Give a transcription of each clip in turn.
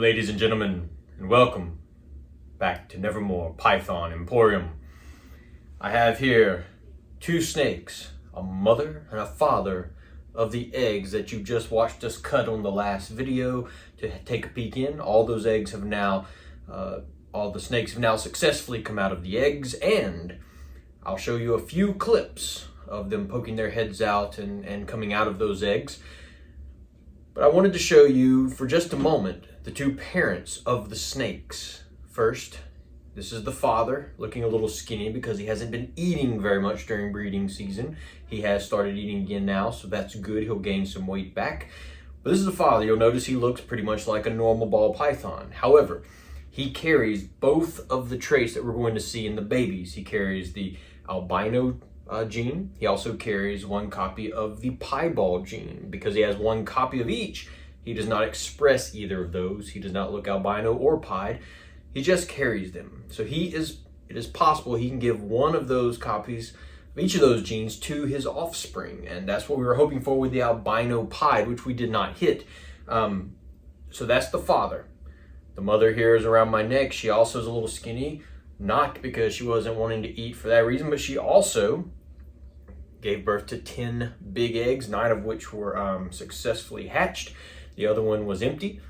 ladies and gentlemen, and welcome back to Nevermore Python Emporium. I have here two snakes, a mother and a father of the eggs that you just watched us cut on the last video to take a peek in. All those eggs have now, all the snakes have now successfully come out of the eggs, and I'll show you a few clips of them poking their heads out and coming out of those eggs. But I wanted to show you for just a moment the two parents of the snakes. First, this is the father, looking a little skinny because he hasn't been eating very much during breeding season. He has started eating again now, so that's good. He'll gain some weight back. But this is the father. You'll notice he looks pretty much like a normal ball python. However, he carries both of the traits that we're going to see in the babies. He carries the albino gene. He also carries one copy of the piebald gene. Because he has one copy of each, he does not express either of those. He does not look albino or pied. He just carries them. So it is possible he can give one of those copies of each of those genes to his offspring. And that's what we were hoping for with the albino pied, which we did not hit. So that's the father. The mother here is around my neck. She also is a little skinny, not because she wasn't wanting to eat for that reason, but she also gave birth to 10 big eggs, 9 of which were successfully hatched. The other one was empty.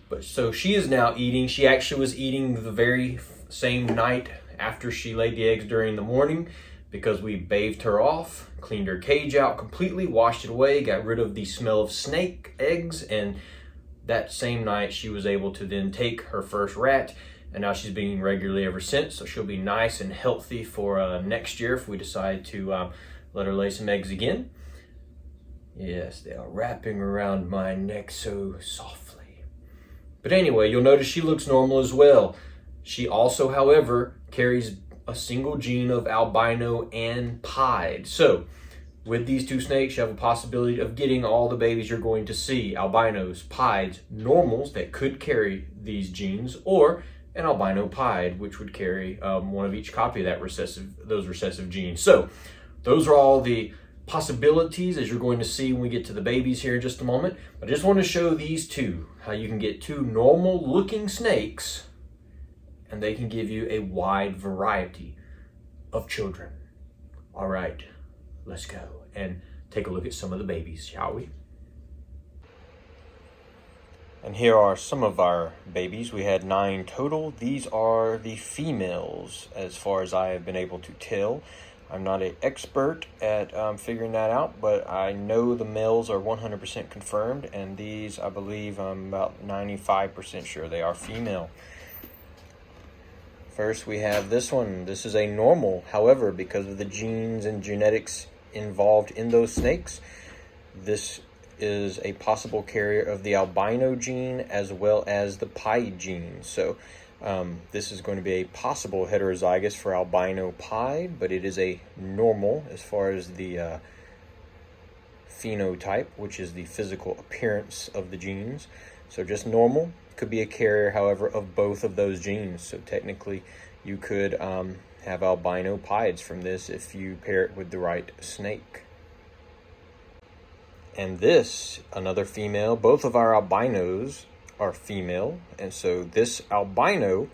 But so she is now eating. She actually was eating the very same night after she laid the eggs during the morning, because we bathed her off, cleaned her cage out completely, washed it away, got rid of the smell of snake eggs, and that same night she was able to then take her first rat, and now she's been eating regularly ever since. So she'll be nice and healthy for next year if we decide to let her lay some eggs again. Yes, they are wrapping around my neck so softly. But anyway, you'll notice she looks normal as well. She also, however, carries a single gene of albino and pied. So with these two snakes, you have a possibility of getting all the babies you're going to see: albinos, pieds, normals that could carry these genes, or an albino pied, which would carry one of each copy of those recessive genes. So those are all the possibilities, as you're going to see when we get to the babies here in just a moment. I just want to show these two, how you can get two normal looking snakes and they can give you a wide variety of children. All right, let's go and take a look at some of the babies, shall we? And here are some of our babies. We had 9 total. These are the females, as far as I have been able to tell. I'm not an expert at figuring that out, but I know the males are 100% confirmed, and these, I believe, I'm about 95% sure they are female. First, we have this one. This is a normal. However, because of the genes and genetics involved in those snakes, this is a possible carrier of the albino gene as well as the pied gene. So this is going to be a possible heterozygous for albino pied, but it is a normal as far as the phenotype, which is the physical appearance of the genes. So just normal. Could be a carrier, however, of both of those genes. So technically you could have albino pieds from this if you pair it with the right snake. And this, another female. Both of our albinos are female, and so this albino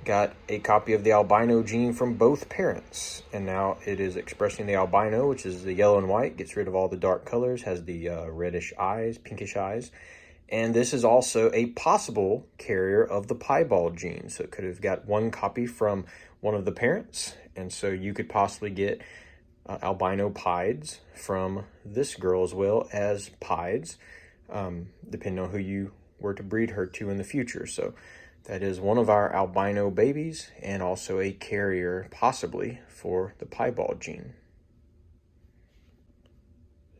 got a copy of the albino gene from both parents, and now it is expressing the albino, which is the yellow and white, gets rid of all the dark colors, has the reddish eyes, pinkish eyes. And this is also a possible carrier of the piebald gene, so it could have got one copy from one of the parents, and so you could possibly get albino pieds from this girl as well as pieds, depending on who you were to breed her to in the future. So that is one of our albino babies, and also a carrier possibly for the piebald gene.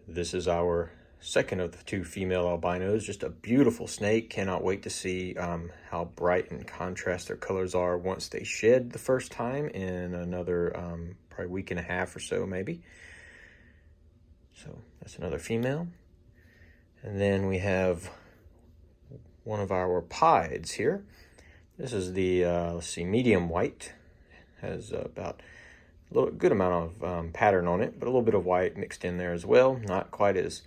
This is our second of the 2 female albinos. Just a beautiful snake. Cannot wait to see how bright and contrast their colors are once they shed the first time in another probably week and a half or so, maybe. So that's another female. And then we have one of our pieds here. This is the let's see, medium white. Has about a little good amount of pattern on it, but a little bit of white mixed in there as well. Not quite as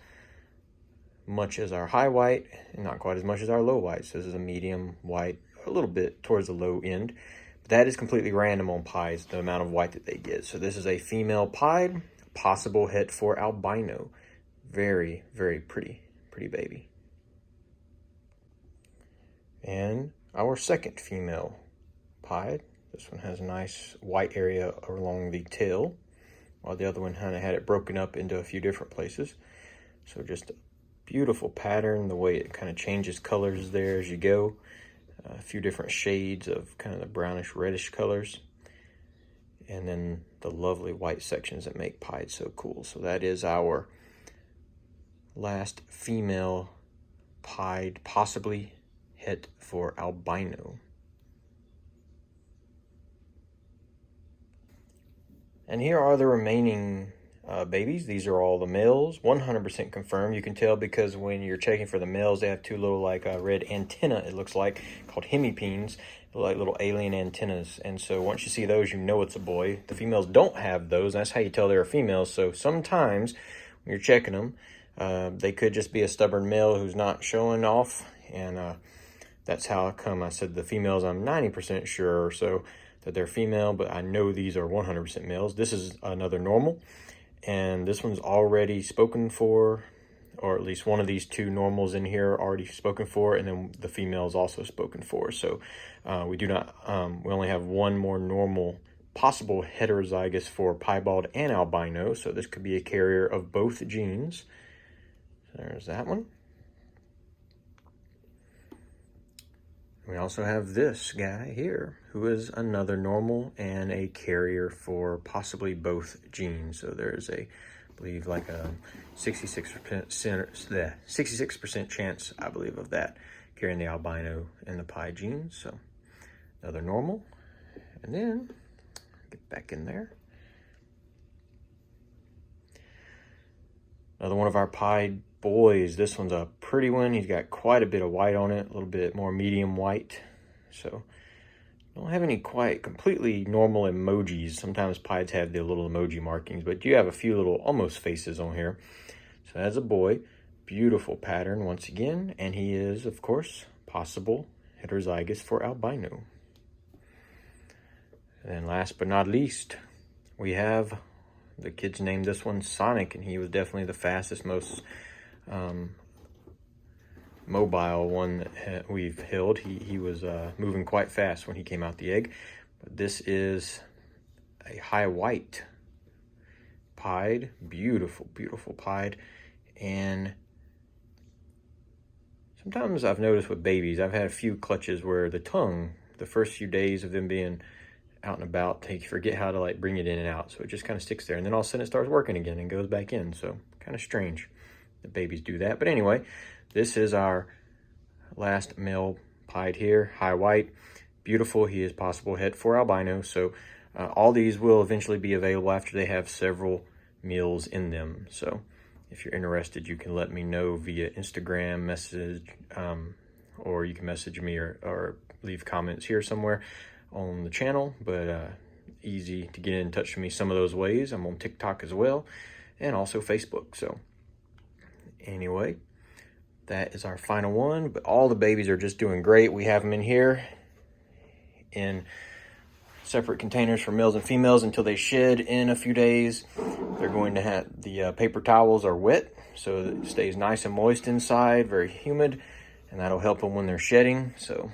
much as our high white and not quite as much as our low white. So this is a medium white, a little bit towards the low end. But that is completely random on pies, the amount of white that they get. So this is a female pied, possible het for albino. Very, very pretty baby. And our second female pied. This one has a nice white area along the tail, while the other one kind of had it broken up into a few different places. So just a beautiful pattern, the way it kind of changes colors there as you go. A few different shades of kind of the brownish reddish colors. And then the lovely white sections that make pied so cool. So that is our last female pied, possibly het for albino. And here are the remaining babies. These are all the males, 100% confirmed. You can tell because when you're checking for the males, they have two little like red antenna, it looks like, called hemipenes, like little alien antennas. And so once you see those, you know it's a boy. The females don't have those. That's how you tell they're females. So sometimes when you're checking them, they could just be a stubborn male who's not showing off. And that's how come I said the females, I'm 90% sure or so that they're female, but I know these are 100% males. This is another normal, and this one's already spoken for, or at least one of these two normals in here already spoken for, and then the female is also spoken for. So we do not, we only have one more normal possible heterozygous for piebald and albino, so this could be a carrier of both genes. There's that one. We also have this guy here, who is another normal and a carrier for possibly both genes. So there's a, I believe, like a 66% chance, I believe, of that carrying the albino and the pied genes. So another normal. And then get back in there. Another one of our pied boys. This one's a pretty one. He's got quite a bit of white on it, a little bit more medium white. So don't have any quite completely normal emojis. Sometimes pieds have the little emoji markings, but you have a few little almost faces on here. So as a boy, beautiful pattern once again, and he is, of course, possible heterozygous for albino. And then last but not least, we have, the kids named this one Sonic, and he was definitely the fastest, most mobile one that we've held. He was moving quite fast when he came out the egg. But this is a high white pied, beautiful pied. And sometimes I've noticed with babies, I've had a few clutches where the tongue, the first few days of them being out and about, they forget how to like bring it in and out, so it just kind of sticks there, and then all of a sudden it starts working again and goes back in. So kind of strange that babies do that. But anyway, this is our last male pied here, high white, beautiful. He is possible het for albino. So all these will eventually be available after they have several meals in them. So if you're interested, you can let me know via Instagram message, or you can message me or leave comments here somewhere on the channel. But easy to get in touch with me some of those ways. I'm on TikTok as well, and also Facebook. So anyway, that is our final one. But all the babies are just doing great. We have them in here in separate containers for males and females until they shed in a few days. They're going to have, the paper towels are wet, so that it stays nice and moist inside, very humid, and that'll help them when they're shedding. So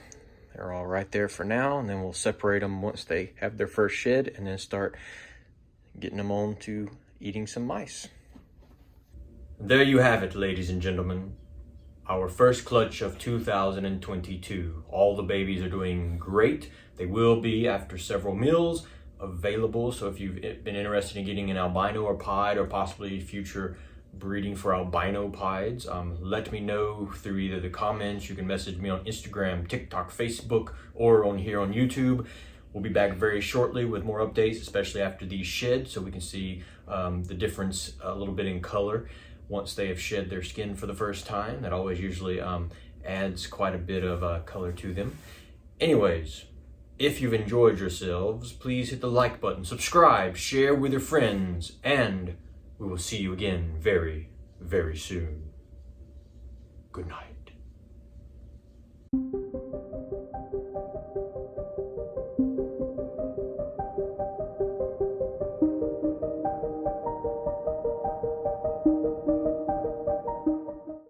they're all right there for now, and then we'll separate them once they have their first shed, and then start getting them on to eating some mice. There you have it, ladies and gentlemen. Our first clutch of 2022. All the babies are doing great. They will be, after several meals, available. So if you've been interested in getting an albino or pied, or possibly future breeding for albino pieds, let me know through either the comments. You can message me on Instagram, TikTok, Facebook, or on here on YouTube. We'll be back very shortly with more updates, especially after these shed, so we can see the difference a little bit in color once they have shed their skin for the first time. That always usually adds quite a bit of color to them. Anyways, if you've enjoyed yourselves, please hit the like button, subscribe, share with your friends, and we will see you again very, very soon. Good night.